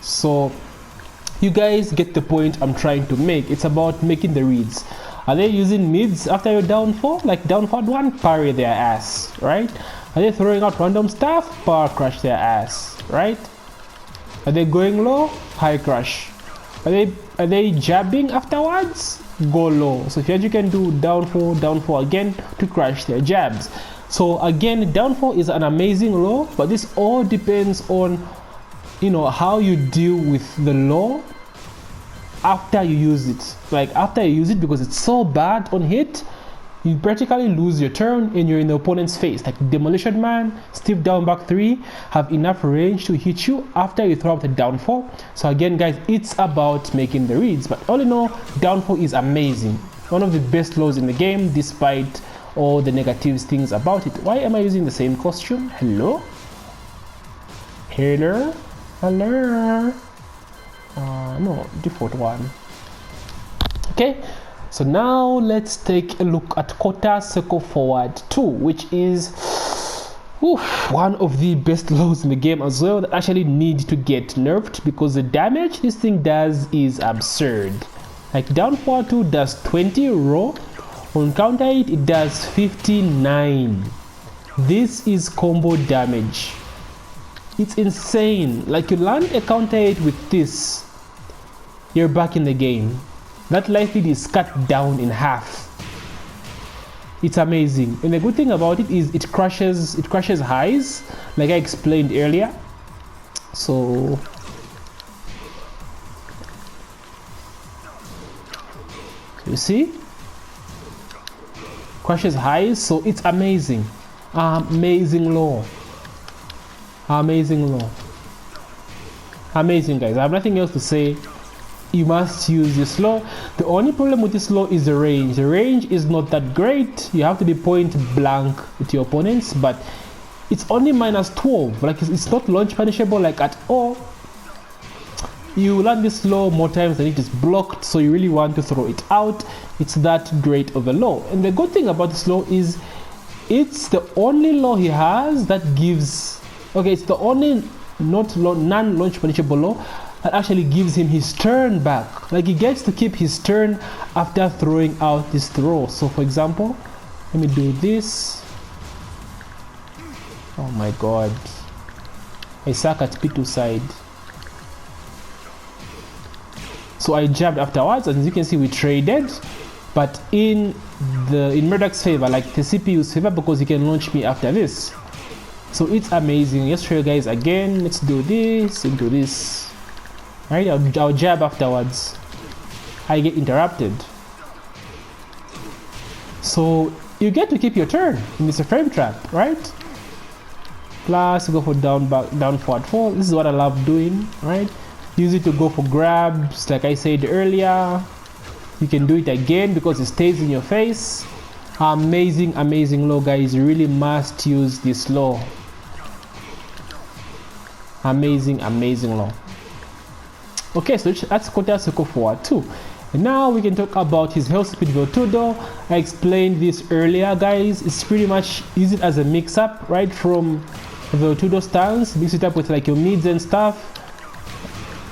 So you guys get the point I'm trying to make. It's about making the reads. Are they using mids after you're down 4, like down forward 1? Parry their ass, right? Are they throwing out random stuff? Power crush their ass, right? Are they going low? High crush. Are they jabbing afterwards? Go low. So here you can do down 4 again to crush their jabs. So again, down 4 is an amazing low, but this all depends on, you know, how you deal with the low after you use it. Like after you use it, because it's so bad on hit, you practically lose your turn and you're in the opponent's face. Like Demolition Man, Steve down back 3 have enough range to hit you after you throw out the down 4. So again guys, it's about making the reads. But all in all, down 4 is amazing. One of the best lows in the game, despite all the negative things about it. Why am I using the same costume? Hello? Hello? Hello? No, default one. Okay, so now let's take a look at quarter circle forward 2, which is one of the best lows in the game as well, that actually need to get nerfed, because the damage this thing does is absurd. Like down forward 2 does 20 raw, on counter it does 59. This is combo damage. It's insane. Like you land a counter 8 with this, you're back in the game. That life lead is cut down in half. It's amazing. And the good thing about it is it crushes highs, like I explained earlier. So you see, crushes highs. So it's amazing. Amazing low. Amazing low. Amazing guys. I have nothing else to say. You must use this low. The only problem with this low is the range. The range is not that great. You have to be point blank with your opponents, but it's only minus 12. Like it's not launch punishable like at all. You land this low more times than it is blocked, so you really want to throw it out. It's that great of a low. And the good thing about this low is it's the only low he has that gives, okay, it's the only non-launch punishable low that actually gives him his turn back. Like he gets to keep his turn after throwing out this throw. So for example, let me do this. Oh my god, I suck at P2 side. So I jabbed afterwards, and as you can see we traded, but in Marduk's favor, like the CPU's favor, because he can launch me after this. So it's amazing. Let's show you guys again. Let's do this into this. Right, I'll jab afterwards. I get interrupted. So you get to keep your turn in this frame trap, right? Plus go for down forward 4. This is what I love doing, right? Use it to go for grabs, like I said earlier. You can do it again because it stays in your face. Amazing low, guys. You really must use this low. Amazing low. Okay, so that's quarter circle forward too. And now we can talk about his health speed Vale Tudo. I explained this earlier, guys. It's pretty much use it as a mix-up, right from Vale Tudo stance. Mix it up with like your mids and stuff,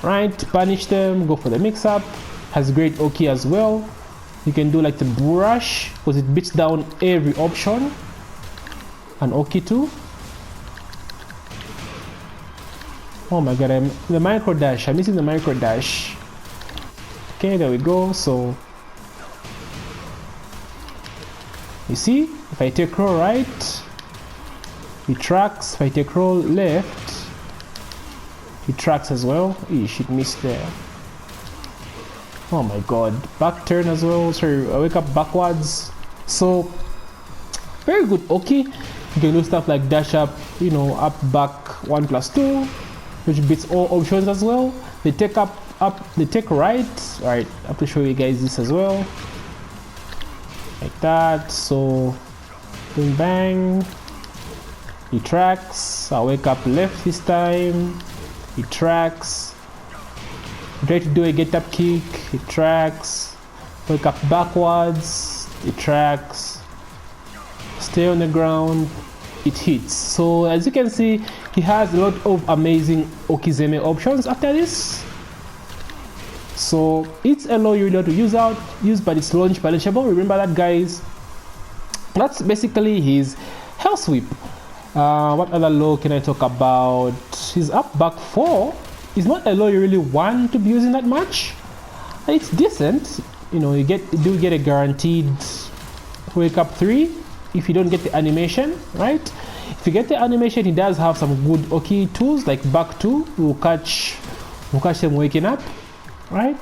right? Punish them, go for the mix-up. Has great Oki as well. You can do like the brush because it beats down every option. And Oki too. Oh my god, I'm the micro dash. I'm missing the micro dash. Okay, there we go. So you see, if I take roll right, he tracks. If I take roll left, he tracks as well. Eesh, it missed there. Oh my god, back turn as well. Sorry, I wake up backwards. So very good Oki. You can do stuff like dash up, you know, up back 1+2, which beats all options as well. They take up, they take right. Alright, I have to show you guys this as well. Like that. So bing bang. He tracks. I wake up left this time. He tracks. Try to do a get up kick. He tracks. Wake up backwards. He tracks. Stay on the ground. It hits. So as you can see, he has a lot of amazing Okizeme options after this. So it's a low you know to use, but it's launch punishable. Remember that, guys. That's basically his hell sweep. What other low can I talk about? His up back 4 is not a low you really want to be using that much. It's decent. You know, you do get a guaranteed wake up 3 if you don't get the animation, right? If you get the animation, he does have some good Oki tools like back 2 will catch them waking up, right?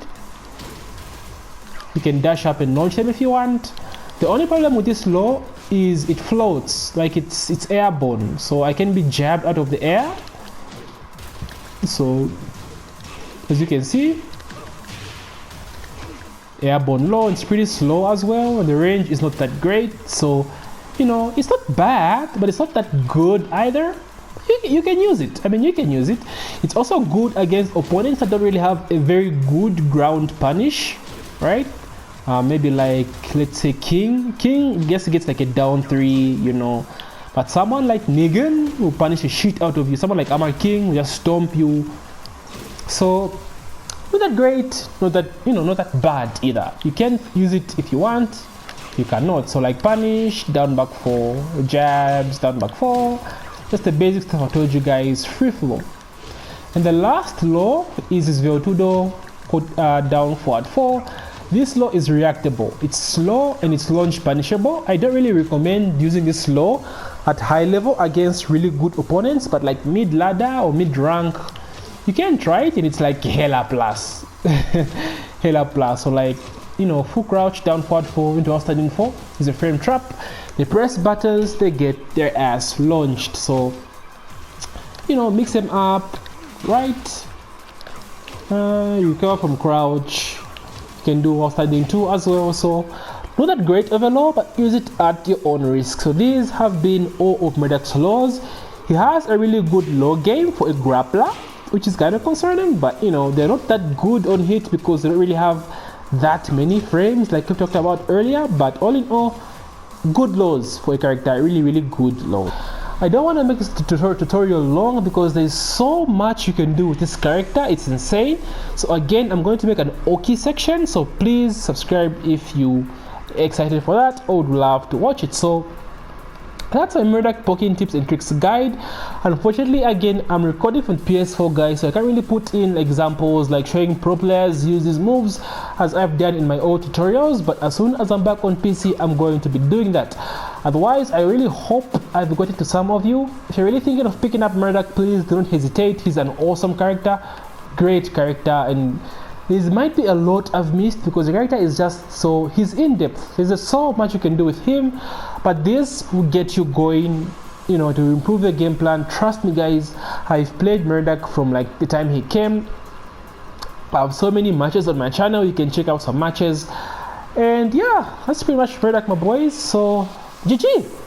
You can dash up and launch them if you want. The only problem with this low is it floats, like it's airborne, so I can be jabbed out of the air. So as you can see, airborne low, it's pretty slow as well, and the range is not that great. So you know, it's not bad, but it's not that good either. You can use it. I mean, you can use it. It's also good against opponents that don't really have a very good ground punish, right? Maybe like, let's say King. King, I guess he gets like a down 3, you know. But someone like Negan will punish the shit out of you. Someone like Amar King will just stomp you. So, not that great, not that, you know, not that bad either. You can use it if you want. You cannot. So like punish, down back 4, jabs, down back 4. Just the basic stuff I told you guys, free flow. And the last law is this Vale Tudo down forward 4. This law is reactable. It's slow and it's launch punishable. I don't really recommend using this law at high level against really good opponents, but like mid ladder or mid rank, you can try it, and it's like hella plus. Hella plus. So like, you know, full crouch, down forward 4 into outstanding 4 is a frame trap. They press buttons, they get their ass launched. So, you know, mix them up, right? You recover from crouch. You can do outstanding 2 as well. So, not that great of a law, but use it at your own risk. So, these have been all of Marduk's laws. He has a really good law game for a grappler, which is kind of concerning, but you know, they're not that good on hit because they don't really have that many frames like we talked about earlier. But all in all, good laws for a character, really good law. I don't want to make this tutorial long because there's so much you can do with this character. It's insane. So again, I'm going to make an Oki section, so please subscribe if you are excited for that. I would love to watch it. So that's my Marduk poking tips and tricks guide. Unfortunately, again, I'm recording from PS4, guys, so I can't really put in examples like showing pro players use these moves as I've done in my old tutorials, but as soon as I'm back on PC, I'm going to be doing that. Otherwise, I really hope I've gotten to some of you. If you're really thinking of picking up Marduk, please don't hesitate. He's an awesome character, great character, and there might be a lot I've missed because the character is just so, he's in depth. There's just so much you can do with him, but this will get you going, you know, to improve the game plan. Trust me, guys, I've played Marduk from like the time he came. I have so many matches on my channel. You can check out some matches. And yeah, that's pretty much Marduk, my boys. So GG.